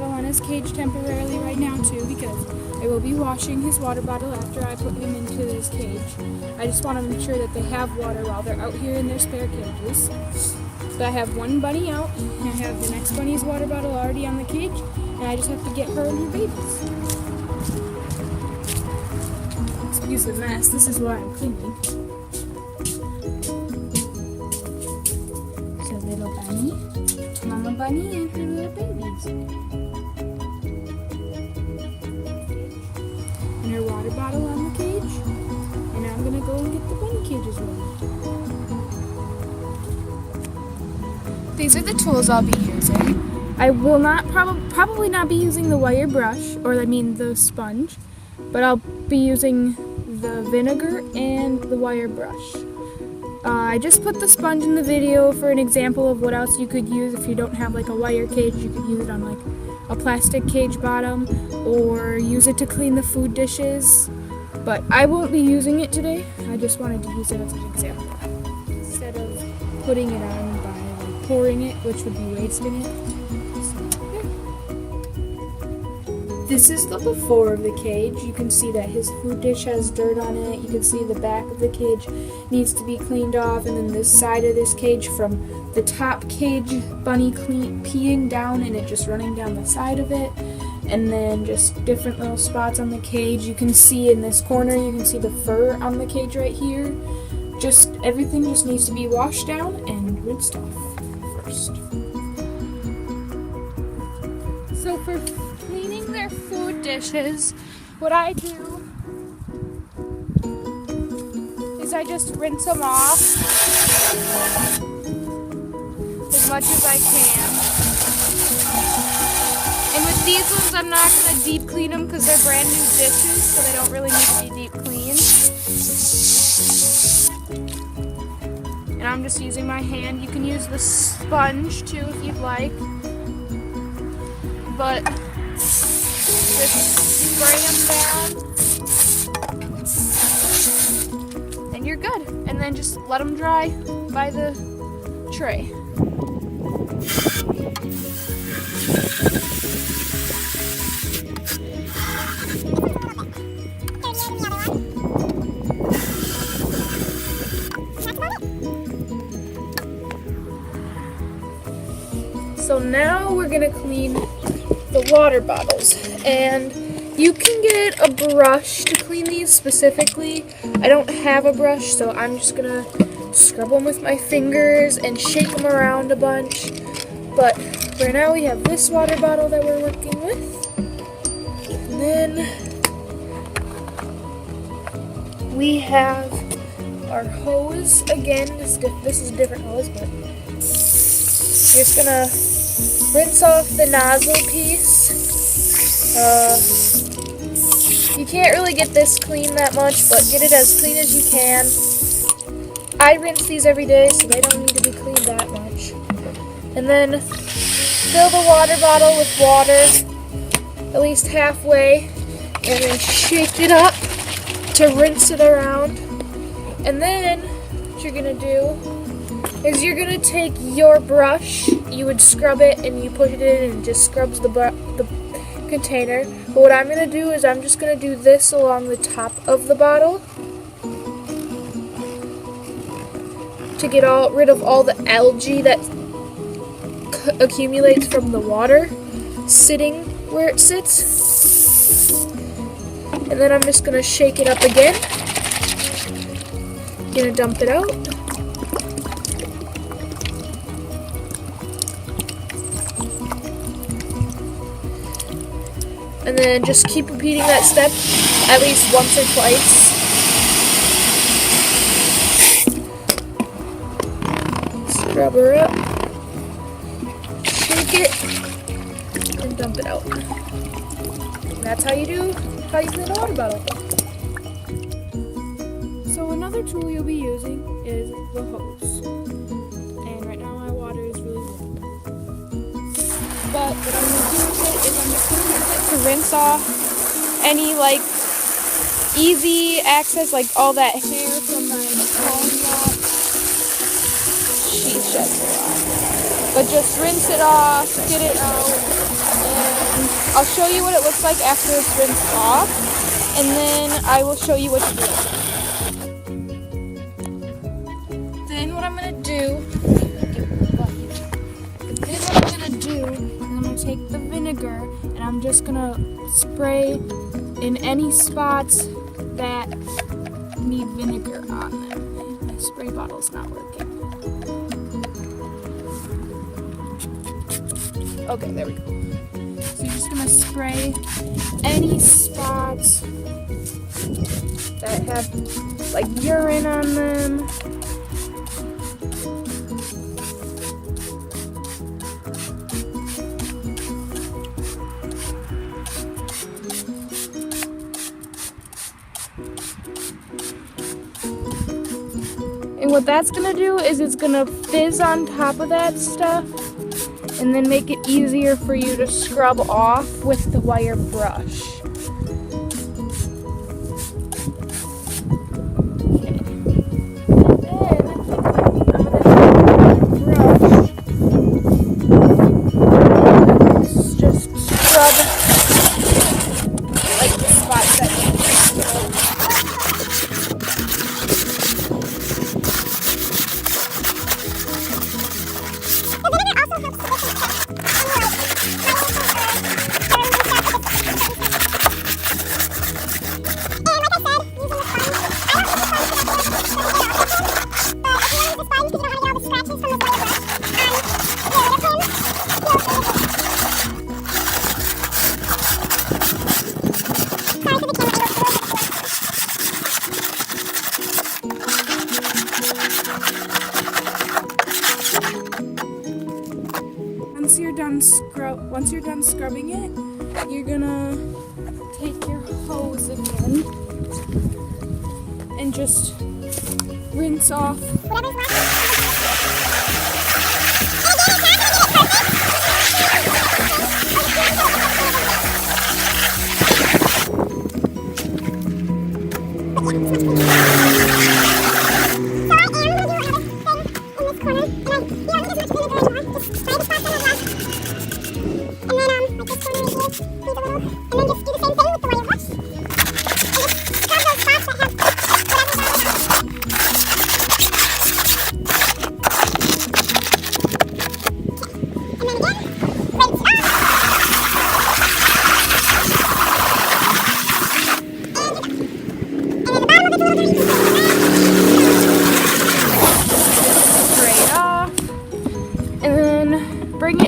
bottle on his cage temporarily right now too, because I will be washing his water bottle after I put him into his cage. I just want to make sure that they have water while they're out here in their spare cages. So I have one bunny out, and I have the next bunny's water bottle already on the cage, and I just have to get her and her babies. Excuse the mess, this is why I'm cleaning. So little bunny, mama bunny, and her little babies. And her water bottle on the cage, and now I'm gonna go and get the bunny cages ready. These are the tools I'll be using. I will not probably not be using the wire brush, or the sponge, but I'll be using the vinegar and the wire brush. I just put the sponge in the video for an example of what else you could use if you don't have like a wire cage. You could use it on like a plastic cage bottom, or use it to clean the food dishes. But I won't be using it today. I just wanted to use it as an example instead of putting it on by like pouring it, which would be wasting it. This is the before of the cage. You can see that his food dish has dirt on it. You can see the back of the cage needs to be cleaned off, and then this side of this cage from the top cage bunny peeing down and it just running down the side of it, and then just different little spots on the cage. You can see in this corner, you can see the fur on the cage right here. Just everything just needs to be washed down and rinsed off first. So for cleaning their food dishes, what I do is I just rinse them off as much as I can. And with these ones, I'm not going to deep clean them because they're brand new dishes, so they don't really need to be deep cleaned. And I'm just using my hand. You can use the sponge too if you'd like. But just spray them down and you're good. And then just let them dry by the tray. So now we're gonna clean the water bottles, and you can get a brush to clean these specifically. I don't have a brush, so I'm just gonna scrub them with my fingers and shake them around a bunch. But right now we have this water bottle that we're working with, and then we have our hose again. This is a different hose, but you're just gonna rinse off the nozzle piece. You can't really get this clean that much, but get it as clean as you can. I rinse these every day, so they don't need to be cleaned that much. And then fill the water bottle with water at least halfway, and then shake it up to rinse it around. And then what you're gonna do is you're gonna take your brush, you would scrub it and you put it in and it just scrubs the container. But what I'm gonna do is I'm just gonna do this along the top of the bottle to get rid of all the algae that accumulates from the water sitting where it sits. And then I'm just gonna shake it up again. Gonna dump it out. And then just keep repeating that step at least once or twice. Scrub her up, shake it, and dump it out. And that's how you clean a water bottle. So another tool you'll be using is the hose. And right now my water is really warm. But what I'm going to do with it is I'm just going to use it to rinse off any easy access, like all that hair from my palm knot. She sheds a lot. But just rinse it off, get it out, and I'll show you what it looks like after it's rinsed off, and then I will show you what to do. Then what I'm gonna do, I'm gonna take the vinegar and I'm just gonna spray in any spots that need vinegar on them. My spray bottle's not working. Okay, there we go. So you're just gonna spray any spots that have like urine on them. And what that's gonna do is it's gonna fizz on top of that stuff and then make it easier for you to scrub off with the wire brush. Once you're done scrubbing it, you're gonna take your hose again and just rinse off whatever's left.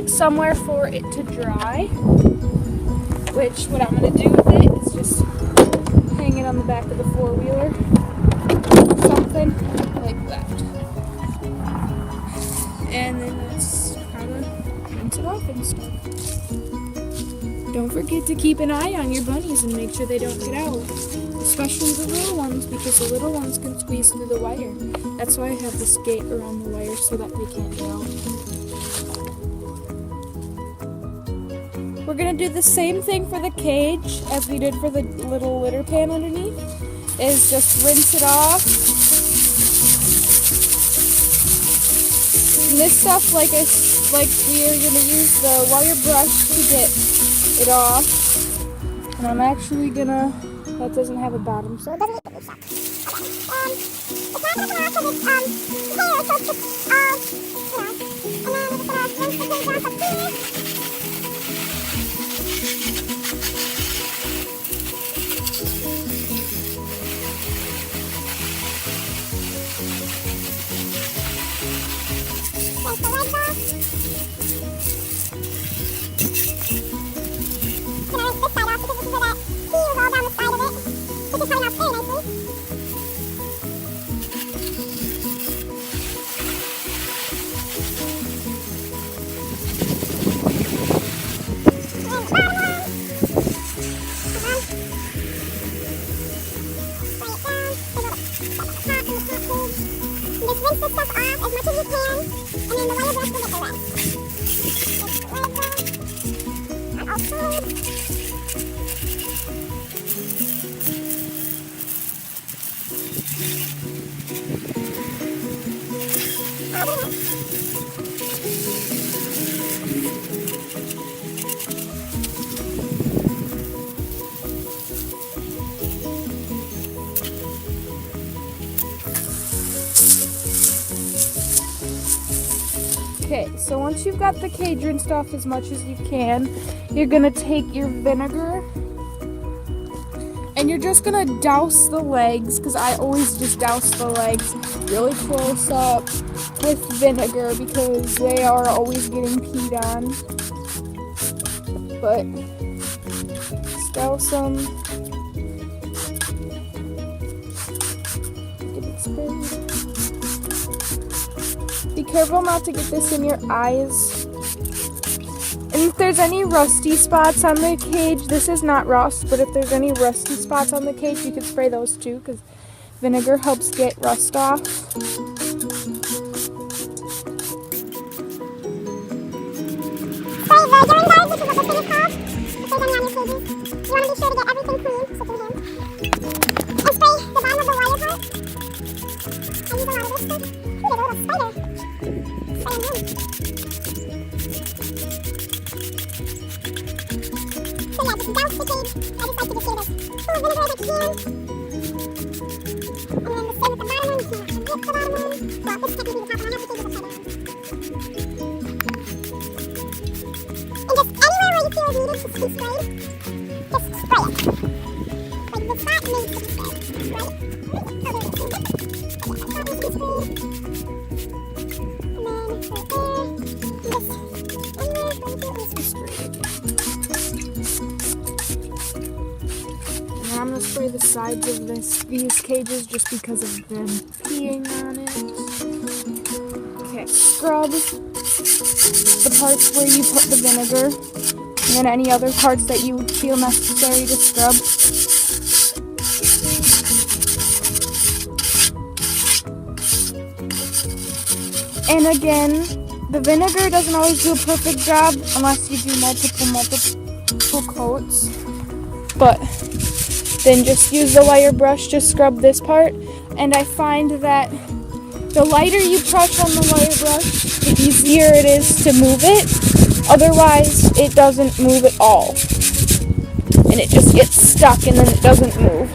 Somewhere for it to dry, which what I'm going to do with it is just hang it on the back of the four-wheeler, something like that. And then that's how to rinse it off and stuff. Don't forget to keep an eye on your bunnies and make sure they don't get out, especially the little ones, because the little ones can squeeze through the wire. That's why I have this gate around the wire so that they can't get out. We're gonna do the same thing for the cage as we did for the little litter pan underneath, is just rinse it off. And this stuff, like we are gonna use the wire brush to get it off. And I'm actually gonna, that doesn't have a bottom, so it doesn't need to be stopped. It's not gonna come off because it's hair, so it's just and then we're just gonna rinse the cage off up here. Take the legs off. I'm going to rinse this side off because this is where that pee was all down the side of it, which is coming off very nicely. Okay, so once you've got the cage rinsed off as much as you can, you're gonna take your vinegar and you're just gonna douse the legs, because I always just douse the legs really close up with vinegar because they are always getting peed on. But just douse them. Get it sprayed. Be careful not to get this in your eyes. And if there's any rusty spots on the cage, this is not rust, but if there's any rusty spots on the cage, you could spray those too, because vinegar helps get rust off. I'm going to spray the sides of these cages just because of them peeing on it. Okay, scrub the parts where you put the vinegar, and then any other parts that you feel necessary to scrub. And again, the vinegar doesn't always do a perfect job unless you do multiple coats. But then just use the wire brush to scrub this part. And I find that the lighter you brush on the wire brush, the easier it is to move it. Otherwise, it doesn't move at all. And it just gets stuck and then it doesn't move.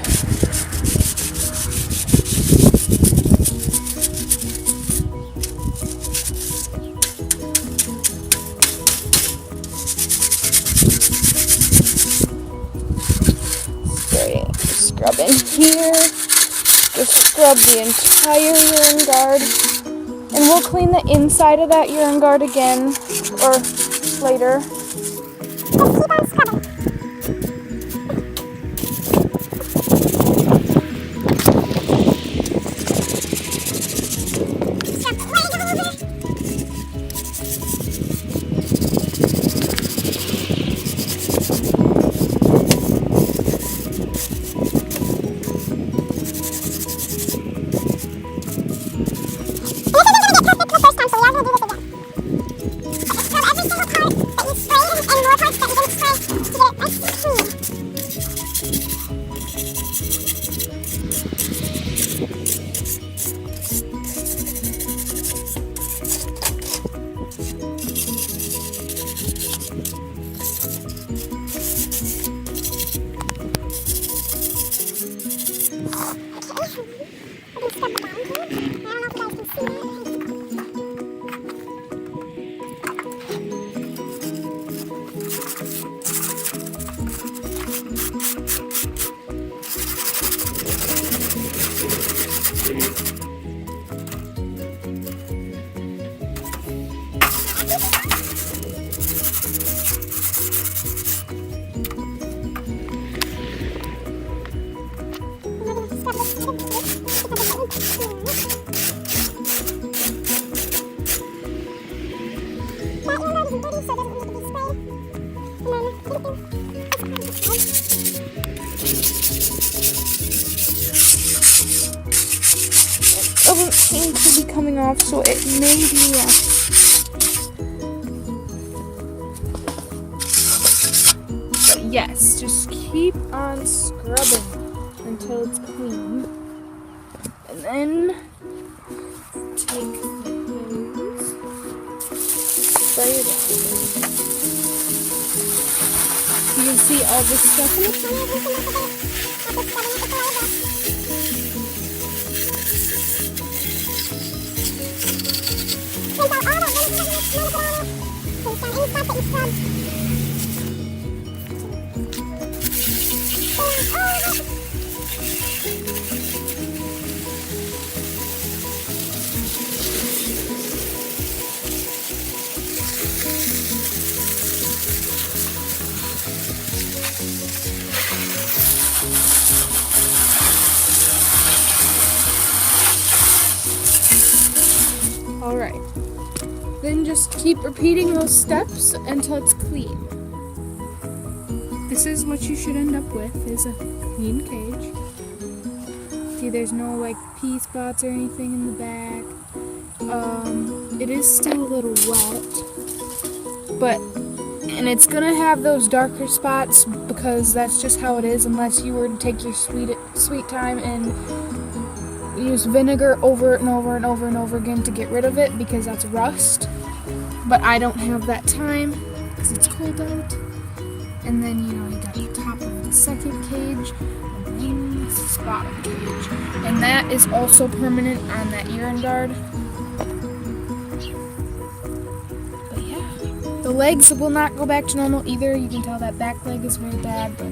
Scrubbing here, just scrub the entire urine guard, and we'll clean the inside of that urine guard again, or later. Just keep on scrubbing. Doesn't seem to be coming off, so it may be But yes, just keep on scrubbing until it's clean. And then take those, spray it out. You can see all this stuff in the Alright. Then just keep repeating those steps until it's clean. This is what you should end up with, is a clean cage. See, there's no like pea spots or anything in the back. It is still a little wet, and it's gonna have those darker spots because that's just how it is, unless you were to take your sweet time and use vinegar over and over and over and over again to get rid of it, because that's rust. But I don't have that time because it's cold out. And then, you got the top of the second cage, and then this bottom cage. And that is also permanent on that urine guard. But yeah, the legs will not go back to normal either. You can tell that back leg is very bad, but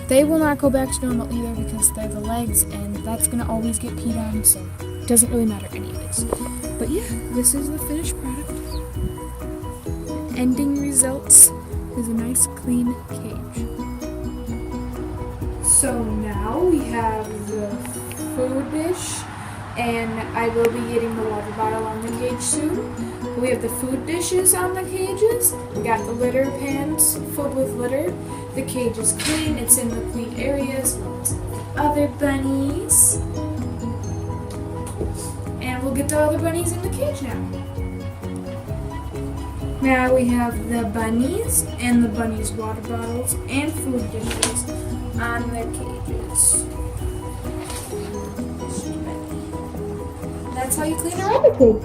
they will not go back to normal either because they're the legs, and that's going to always get peed on, so it doesn't really matter anyways. But yeah, this is the finished product. Ending results is a nice clean cage. So now we have the food dish, and I will be getting the water bottle on the cage soon. We have the food dishes on the cages. We got the litter pans filled with litter. The cage is clean, it's in the clean areas. Other bunnies. And we'll get the other bunnies in the cage now. Now we have the bunnies and the bunnies' water bottles and food dishes on their cages. That's how you clean a rabbit cage.